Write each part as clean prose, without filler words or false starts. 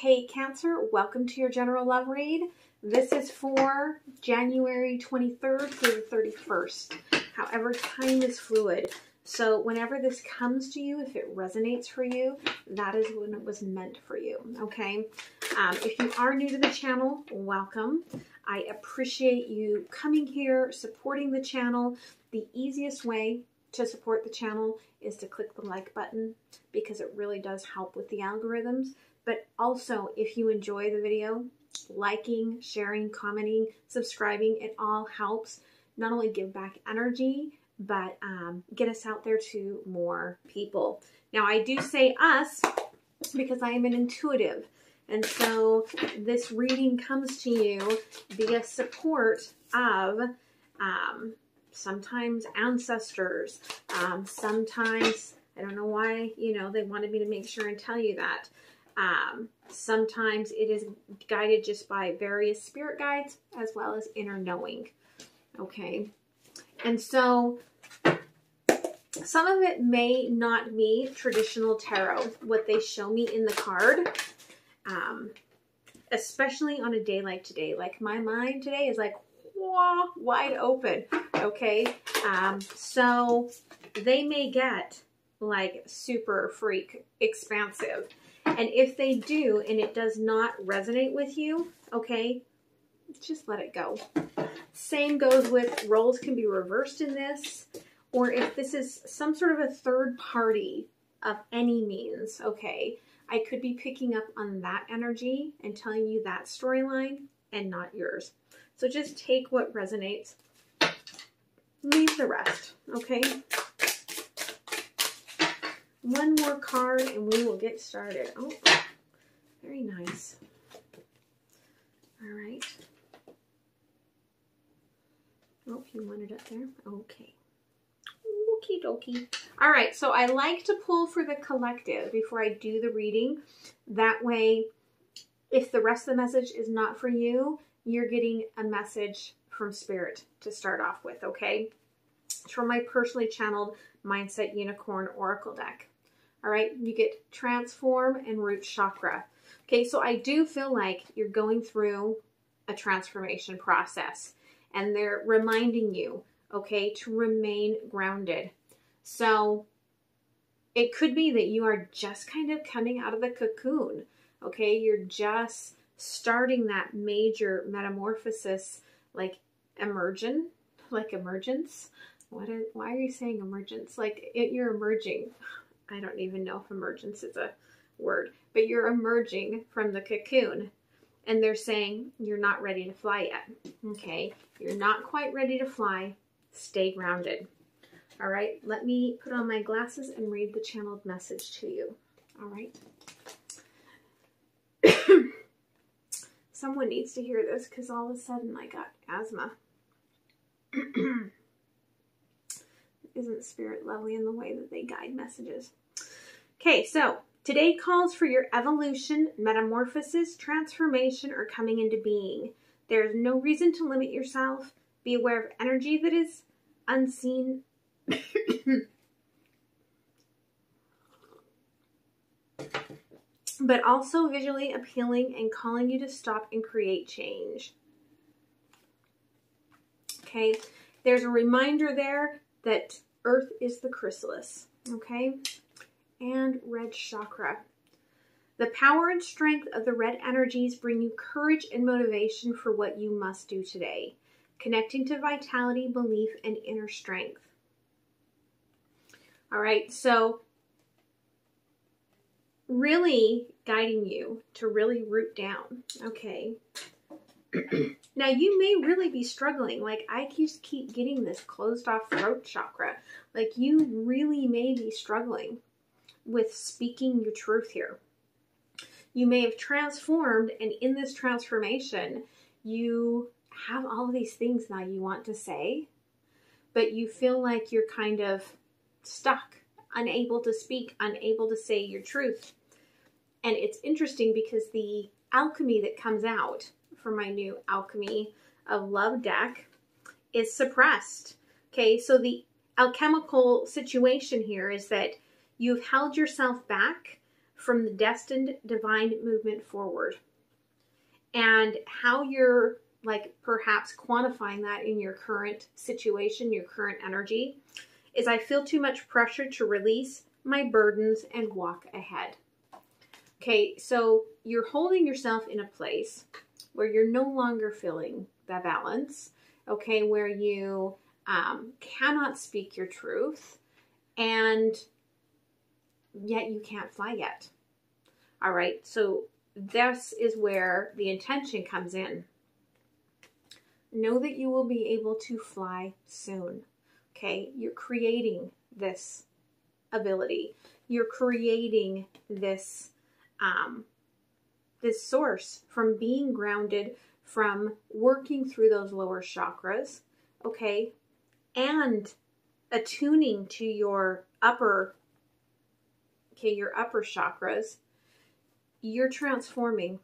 Hey Cancer, welcome to your general love read. This is for January 23rd through the 31st. However, time is fluid. So whenever this comes to you, if it resonates for you, that is when it was meant for you, okay? If you are new to the channel, welcome. I appreciate you coming here, supporting the channel. The easiest way to support the channel is to click the like button because it really does help with the algorithms. But also, if you enjoy the video, liking, sharing, commenting, subscribing, it all helps not only give back energy, but get us out there to more people. Now, I do say us because I am an intuitive. And so this reading comes to you via support of sometimes ancestors, sometimes, I don't know why, they wanted me to make sure and tell you that. Sometimes it is guided just by various spirit guides as well as inner knowing. Okay. And so some of it may not be traditional tarot, what they show me in the card, especially on a day like today. Like my mind today is like wide open. Okay. So they may get like super freak expansive. And if they do, and it does not resonate with you, okay, just let it go. Same goes with roles can be reversed in this, or if this is some sort of a third party of any means, okay, I could be picking up on that energy and telling you that storyline and not yours. So just take what resonates, leave the rest, okay? One more card and we will get started. Oh, very nice. All right. Oh, you wanted it there? Okay. Okie dokie. All right, so I like to pull for the collective before I do the reading. That way, if the rest of the message is not for you, you're getting a message from Spirit to start off with, okay? It's from my personally channeled Mindset Unicorn Oracle deck. All right, you get transform and root chakra. Okay, so I do feel like you're going through a transformation process and they're reminding you, okay, to remain grounded. So it could be that you are just kind of coming out of the cocoon, okay? You're just starting that major metamorphosis, like emergence. Why are you saying emergence? Like you're emerging. I don't even know if emergence is a word, but you're emerging from the cocoon and they're saying you're not ready to fly yet. Okay. You're not quite ready to fly. Stay grounded. All right. Let me put on my glasses and read the channeled message to you. All right. Someone needs to hear this because all of a sudden I got asthma. Isn't Spirit lovely in the way that they guide messages? Okay, so today calls for your evolution, metamorphosis, transformation, or coming into being. There's no reason to limit yourself. Be aware of energy that is unseen. But also visually appealing and calling you to stop and create change. Okay, there's a reminder there that Earth is the chrysalis, okay? And red chakra. The power and strength of the red energies bring you courage and motivation for what you must do today, connecting to vitality, belief, and inner strength. All right, so really guiding you to really root down, okay? Now, you may really be struggling. Like, I just keep getting this closed off throat chakra. Like, you really may be struggling with speaking your truth here. You may have transformed, and in this transformation, you have all of these things now you want to say, but you feel like you're kind of stuck, unable to speak, unable to say your truth. And it's interesting because the alchemy that comes out for my new Alchemy of Love deck is suppressed. Okay, so the alchemical situation here is that you've held yourself back from the destined divine movement forward. And how you're like perhaps quantifying that in your current situation, your current energy, is I feel too much pressure to release my burdens and walk ahead. Okay, so you're holding yourself in a place where you're no longer feeling that balance, okay, where you cannot speak your truth, and yet you can't fly yet. All right, so this is where the intention comes in. Know that you will be able to fly soon. Okay, you're creating this ability. You're creating this this source from being grounded, from working through those lower chakras, okay, and attuning to your upper chakras. You're transforming,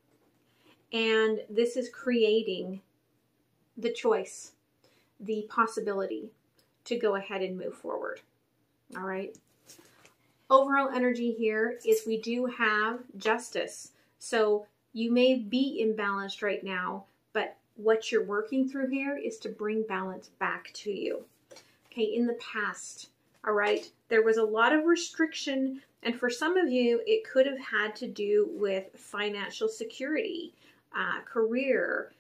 and this is creating the choice, the possibility to go ahead and move forward. All right. Overall energy here is we do have justice. So you may be imbalanced right now, but what you're working through here is to bring balance back to you. Okay, in the past, all right, there was a lot of restriction, and for some of you, it could have had to do with financial security, career,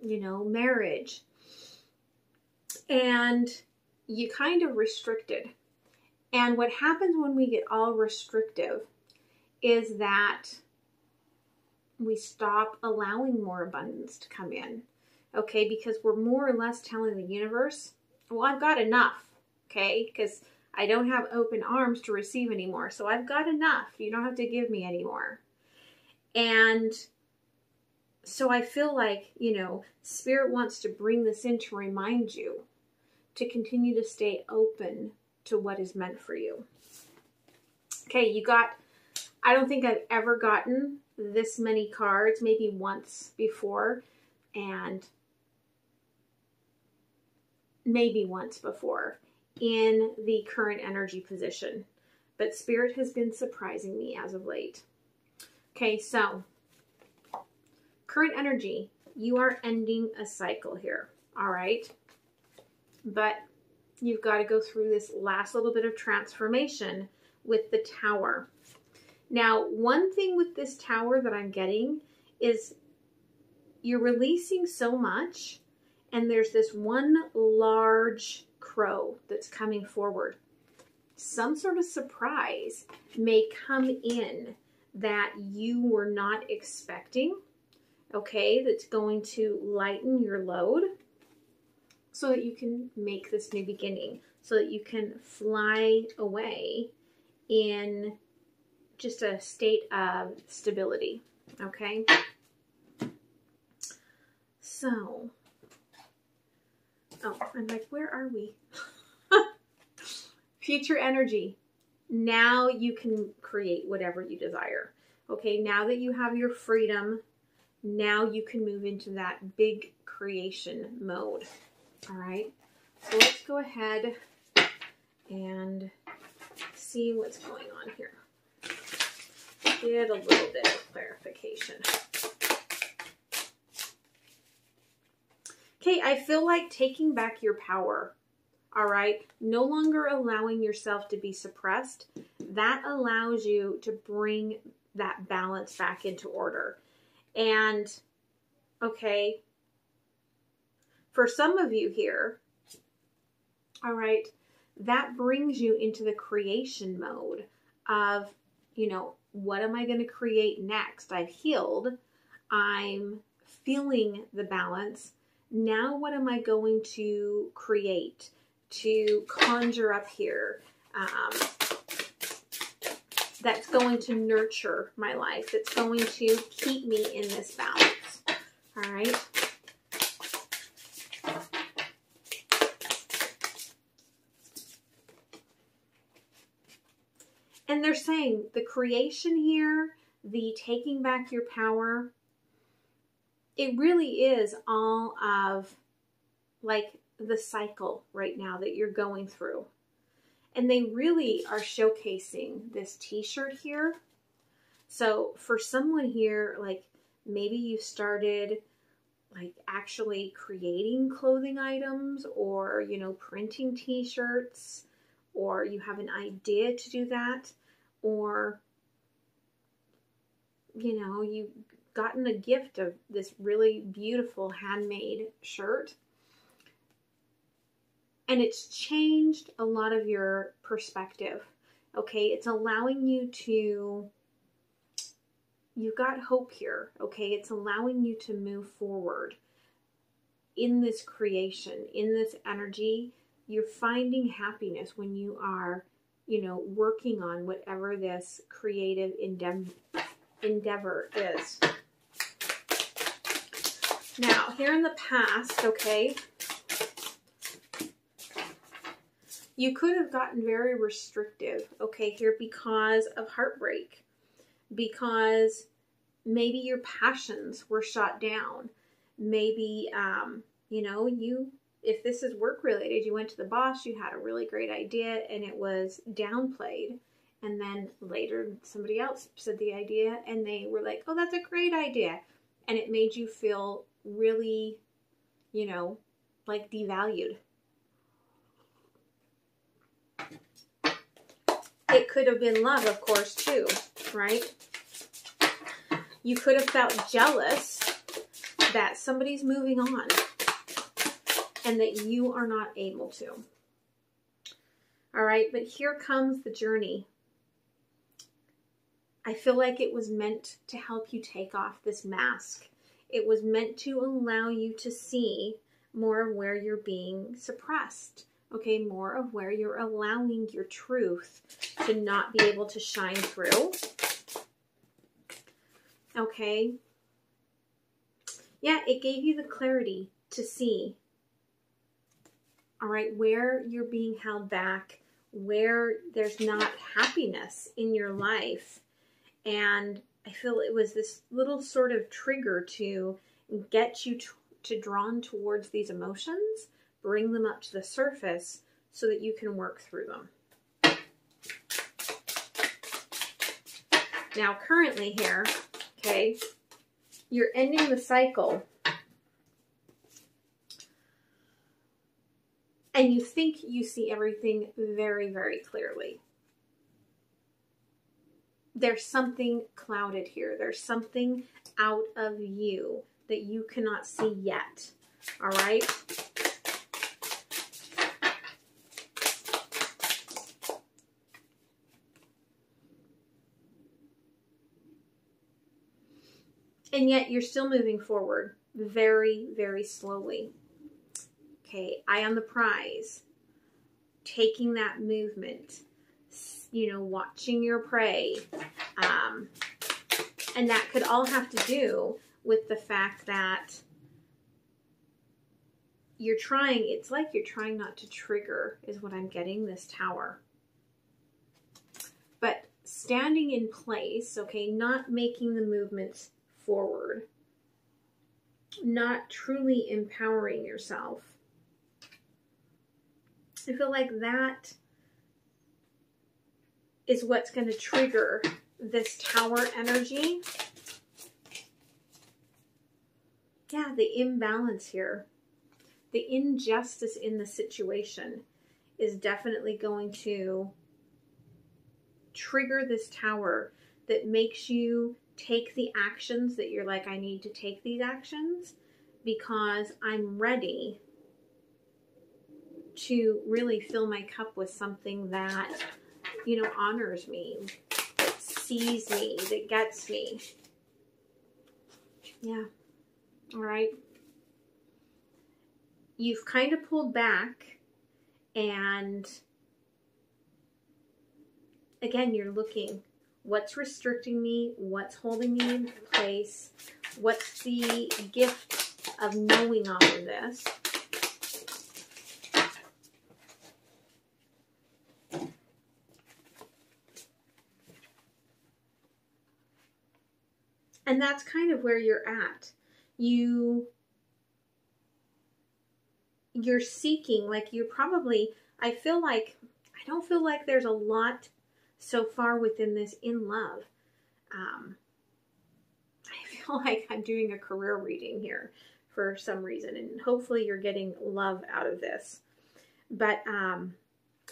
you know, marriage, and you kind of restricted. And what happens when we get all restrictive is that we stop allowing more abundance to come in, okay? Because we're more or less telling the universe, well, I've got enough, okay? Because I don't have open arms to receive anymore. So I've got enough. You don't have to give me anymore. And so I feel like, you know, Spirit wants to bring this in to remind you to continue to stay open to what is meant for you. Okay, you got, I don't think I've ever gotten this many cards, maybe once before, and maybe once before in the current energy position. But Spirit has been surprising me as of late. Okay, so current energy, you are ending a cycle here, all right? But you've got to go through this last little bit of transformation with the Tower. Now, one thing with this Tower that I'm getting is you're releasing so much, and there's this one large crow that's coming forward. Some sort of surprise may come in that you were not expecting, okay, that's going to lighten your load so that you can make this new beginning, so that you can fly away in just a state of stability, okay? So, oh, I'm like, where are we? Future energy. Now you can create whatever you desire. Okay, now that you have your freedom, now you can move into that big creation mode. All right, so let's go ahead and see what's going on here. Get a little bit of clarification. Okay, I feel like taking back your power. All right, no longer allowing yourself to be suppressed. That allows you to bring that balance back into order. And, okay, for some of you here, all right, that brings you into the creation mode of, you know, what am I going to create next? I've healed. I'm feeling the balance. Now what am I going to create, to conjure up here, that's going to nurture my life, that's going to keep me in this balance? All right. And they're saying the creation here, the taking back your power, it really is all of like the cycle right now that you're going through. And they really are showcasing this t-shirt here. So for someone here, like maybe you started like actually creating clothing items, or, you know, printing t-shirts, or you have an idea to do that, or, you know, you've gotten a gift of this really beautiful handmade shirt, and it's changed a lot of your perspective. Okay, it's allowing you to, you've got hope here. Okay, it's allowing you to move forward in this creation, in this energy. You're finding happiness when you are, you know, working on whatever this creative endeavor is. Now, here in the past, okay, you could have gotten very restrictive, okay, here because of heartbreak, because maybe your passions were shot down. Maybe, you know, if this is work related, you went to the boss, you had a really great idea and it was downplayed. And then later somebody else said the idea and they were like, oh, that's a great idea. And it made you feel really, you know, like devalued. It could have been love, of course, too, right? You could have felt jealous that somebody's moving on and that you are not able to. All right, but here comes the journey. I feel like it was meant to help you take off this mask. It was meant to allow you to see more of where you're being suppressed. Okay, more of where you're allowing your truth to not be able to shine through. Okay. Yeah, it gave you the clarity to see, all right, where you're being held back, where there's not happiness in your life. And I feel it was this little sort of trigger to get you to drawn towards these emotions, bring them up to the surface so that you can work through them. Now, currently here, okay, you're ending the cycle and you think you see everything very, very clearly. There's something clouded here. There's something out of you that you cannot see yet. All right? And yet you're still moving forward very, very slowly. Okay, eye on the prize. Taking that movement. You know, watching your prey. And that could all have to do with the fact that you're trying, it's like you're trying not to trigger, is what I'm getting, this tower. But standing in place, okay, not making the movements forward, not truly empowering yourself. I feel like that is what's going to trigger this tower energy. Yeah, the imbalance here, the injustice in the situation is definitely going to trigger this tower that makes you take the actions that you're like, I need to take these actions because I'm ready to really fill my cup with something that, you know, honors me, that sees me, that gets me. Yeah. All right. You've kind of pulled back and again, you're looking, what's restricting me? What's holding me in place? What's the gift of knowing all of this? And that's kind of where you're at. You're seeking, like you're probably, I feel like, I don't feel like there's a lot so far within this in love. I feel like I'm doing a career reading here for some reason, and hopefully you're getting love out of this. But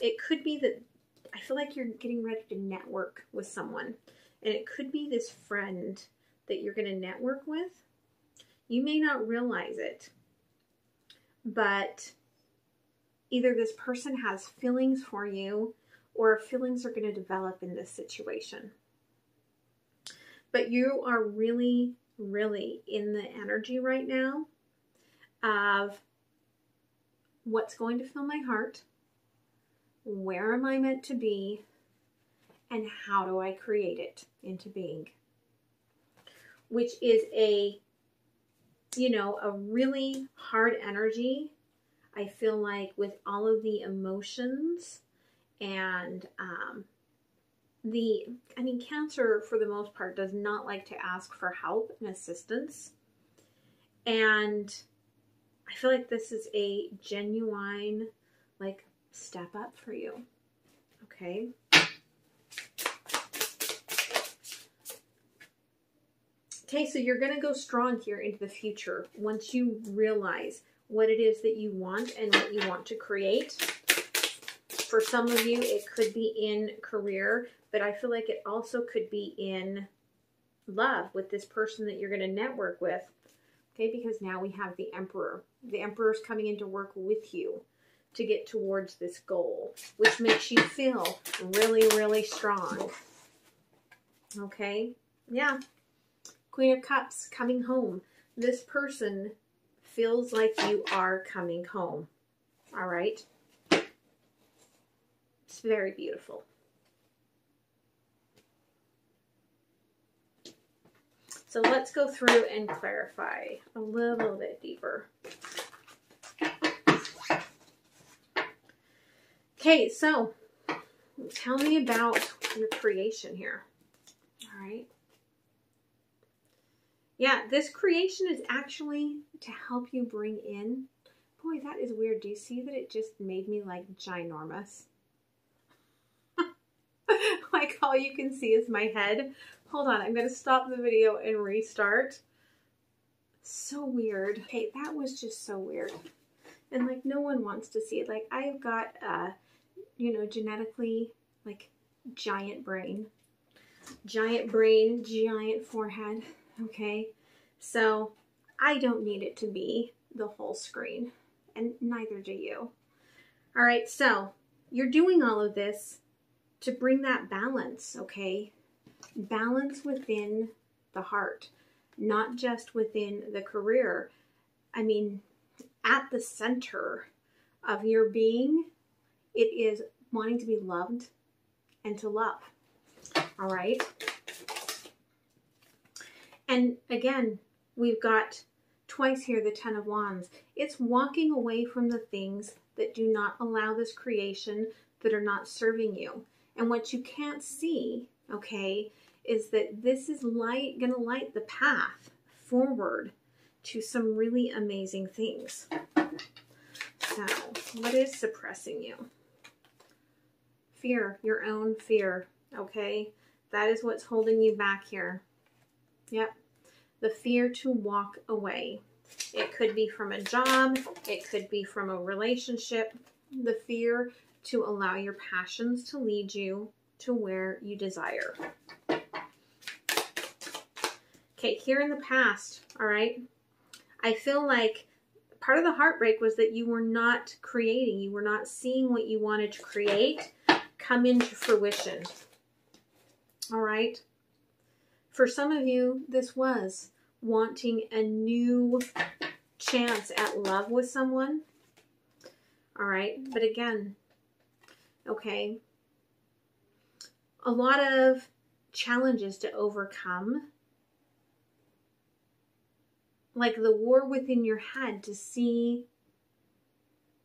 it could be that I feel like you're getting ready to network with someone, and it could be this friend that you're going to network with. You may not realize it, but either this person has feelings for you, or feelings are going to develop in this situation. But you are really, really in the energy right now of what's going to fill my heart, where am I meant to be, and how do I create it into being? Which is a really hard energy. I feel like with all of the emotions and Cancer for the most part does not like to ask for help and assistance. And I feel like this is a genuine, step up for you. Okay. Okay, so you're going to go strong here into the future once you realize what it is that you want and what you want to create. For some of you, it could be in career, but I feel like it also could be in love with this person that you're going to network with. Okay, because now we have the Emperor. The Emperor is coming into work with you to get towards this goal, which makes you feel really, really strong. Okay, yeah. Queen of Cups, coming home. This person feels like you are coming home. All right. It's very beautiful. So let's go through and clarify a little bit deeper. Okay, so tell me about your creation here. All right. Yeah, this creation is actually to help you bring in. Boy, that is weird. Do you see that it just made me ginormous? All you can see is my head. Hold on, I'm going to stop the video and restart. So weird. Okay, that was just so weird. And no one wants to see it. I've got, genetically, giant brain. Giant brain, giant forehead. Okay, so I don't need it to be the whole screen, and neither do you. All right, so you're doing all of this to bring that balance, okay? Balance within the heart, not just within the career. I mean, at the center of your being, it is wanting to be loved and to love, all right? And again, we've got twice here the Ten of Wands. It's walking away from the things that do not allow this creation, that are not serving you. And what you can't see, okay, is that this is going to light the path forward to some really amazing things. So, what is suppressing you? Fear, your own fear, okay? That is what's holding you back here. Yep. The fear to walk away. It could be from a job. It could be from a relationship. The fear to allow your passions to lead you to where you desire. Okay, here in the past, all right, I feel like part of the heartbreak was that you were not creating. You were not seeing what you wanted to create come into fruition. All right. For some of you, this was wanting a new chance at love with someone. All right. But again, okay, a lot of challenges to overcome. The war within your head to see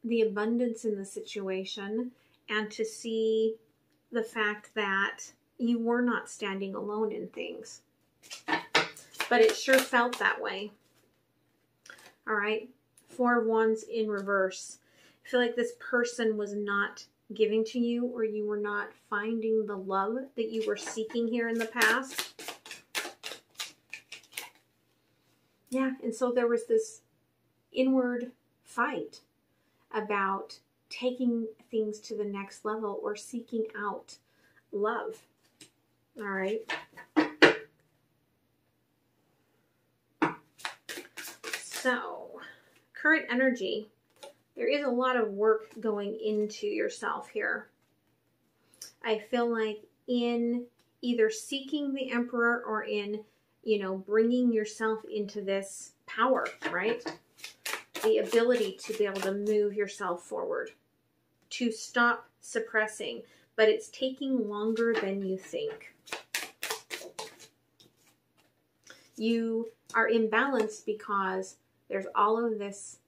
the abundance in the situation and to see the fact that you were not standing alone in things. But it sure felt that way. All right. Four of Wands in reverse. I feel like this person was not giving to you, or you were not finding the love that you were seeking here in the past. Yeah, and so there was this inward fight about taking things to the next level or seeking out love. All right. So, current energy. There is a lot of work going into yourself here. I feel like in either seeking the Emperor or in, bringing yourself into this power, right? The ability to be able to move yourself forward, to stop suppressing, but it's taking longer than you think. You are imbalanced because there's all of this,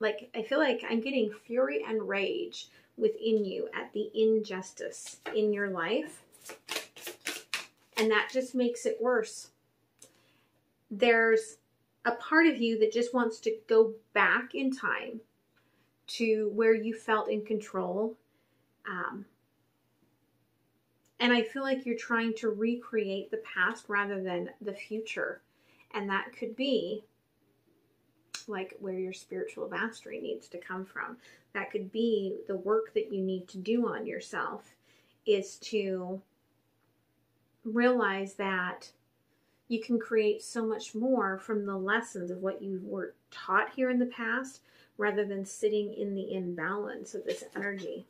like, I feel like I'm getting fury and rage within you at the injustice in your life. And that just makes it worse. There's a part of you that just wants to go back in time to where you felt in control. And I feel like you're trying to recreate the past rather than the future. And that could be like where your spiritual mastery needs to come from. That could be the work that you need to do on yourself, is to realize that you can create so much more from the lessons of what you were taught here in the past, rather than sitting in the imbalance of this energy.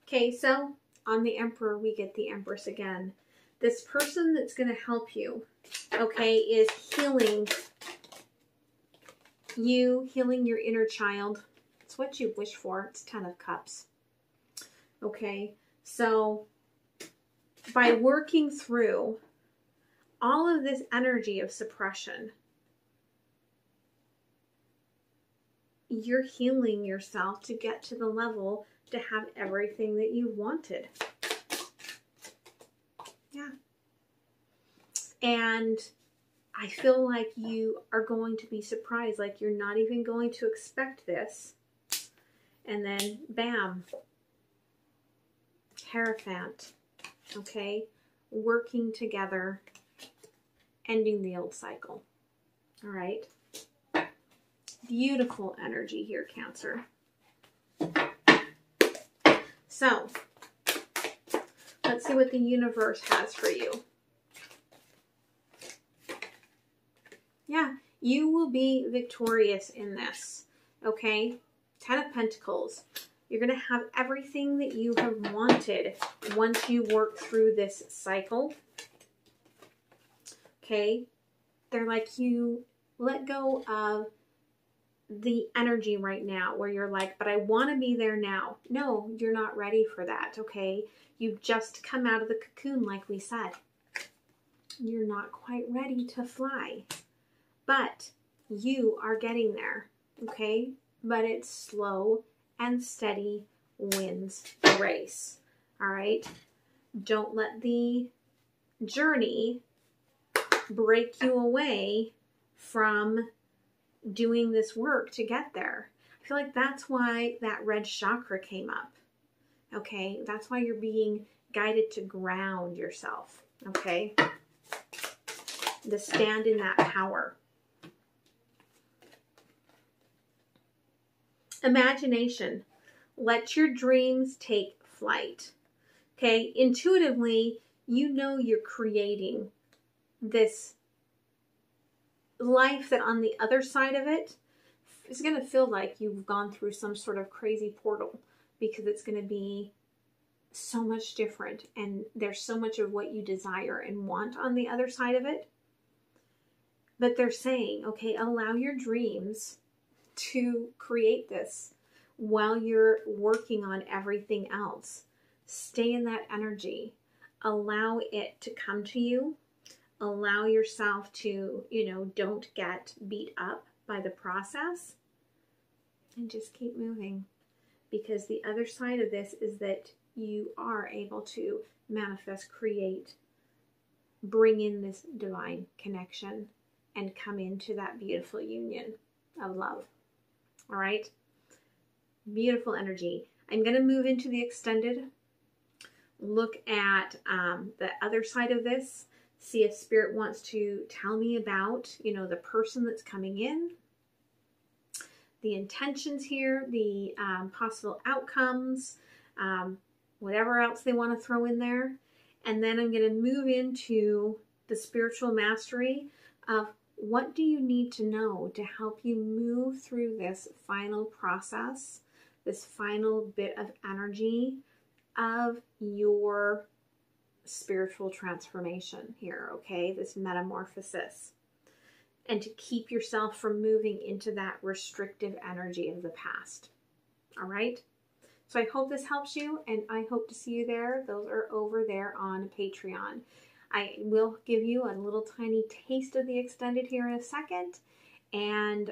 Okay, so on the Emperor, we get the Empress again. This person that's going to help you, okay, is healing you, healing your inner child. It's what you wish for. It's 10 of Cups. Okay, so by working through all of this energy of suppression, you're healing yourself to get to the level to have everything that you wanted. Yeah. And I feel like you are going to be surprised, like you're not even going to expect this. And then, bam, Hierophant. Okay? Working together, ending the old cycle. All right? Beautiful energy here, Cancer. So, let's see what the universe has for you. Yeah, you will be victorious in this, okay? 10 of Pentacles. You're going to have everything that you have wanted once you work through this cycle. Okay? They're like, you let go of the energy right now where you're like, but I want to be there now. No, you're not ready for that, okay? You've just come out of the cocoon, like we said. You're not quite ready to fly. But you are getting there, okay? But it's slow and steady wins the race, all right? Don't let the journey break you away from doing this work to get there. I feel like that's why that red chakra came up, okay? That's why you're being guided to ground yourself, okay? To stand in that power. Imagination. Let your dreams take flight. Okay? Intuitively, you know you're creating this life that on the other side of it is going to feel like you've gone through some sort of crazy portal, because it's going to be so much different and there's so much of what you desire and want on the other side of it. But they're saying, okay, allow your dreams to create this while you're working on everything else. Stay in that energy. Allow it to come to you. Allow yourself to, don't get beat up by the process. And just keep moving. Because the other side of this is that you are able to manifest, create, bring in this divine connection, and come into that beautiful union of love. All right. Beautiful energy. I'm going to move into the extended. Look at the other side of this. See if Spirit wants to tell me about, you know, the person that's coming in, the intentions here, the possible outcomes, whatever else they want to throw in there. And then I'm going to move into the spiritual mastery of what do you need to know to help you move through this final process, this final bit of energy of your spiritual transformation here, okay? This metamorphosis. And to keep yourself from moving into that restrictive energy of the past. All right? So I hope this helps you, and I hope to see you there. Those are over there on Patreon. I will give you a little tiny taste of the extended here in a second, and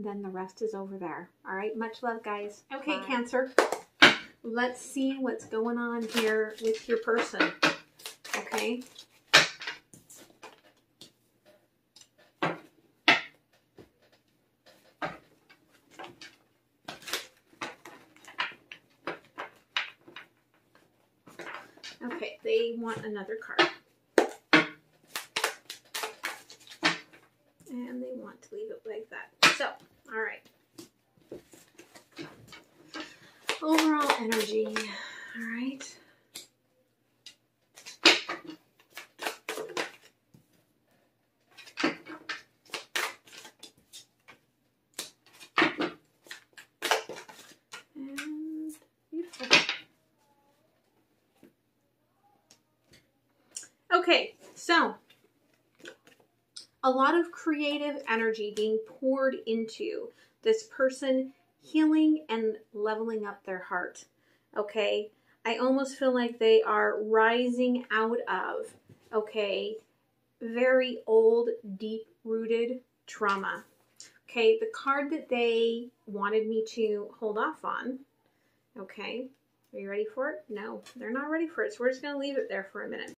then the rest is over there. All right? Much love, guys. Okay, bye. Cancer. Let's see what's going on here with your person. Okay? Okay, they want another card. And they want to leave it like that. So, all right. Overall energy. All right. And beautiful. Okay, so a lot of creative energy being poured into this person healing and leveling up their heart. Okay, I almost feel like they are rising out of, okay, very old, deep-rooted trauma. Okay, the card that they wanted me to hold off on, okay, are you ready for it? No, they're not ready for it, so we're just going to leave it there for a minute.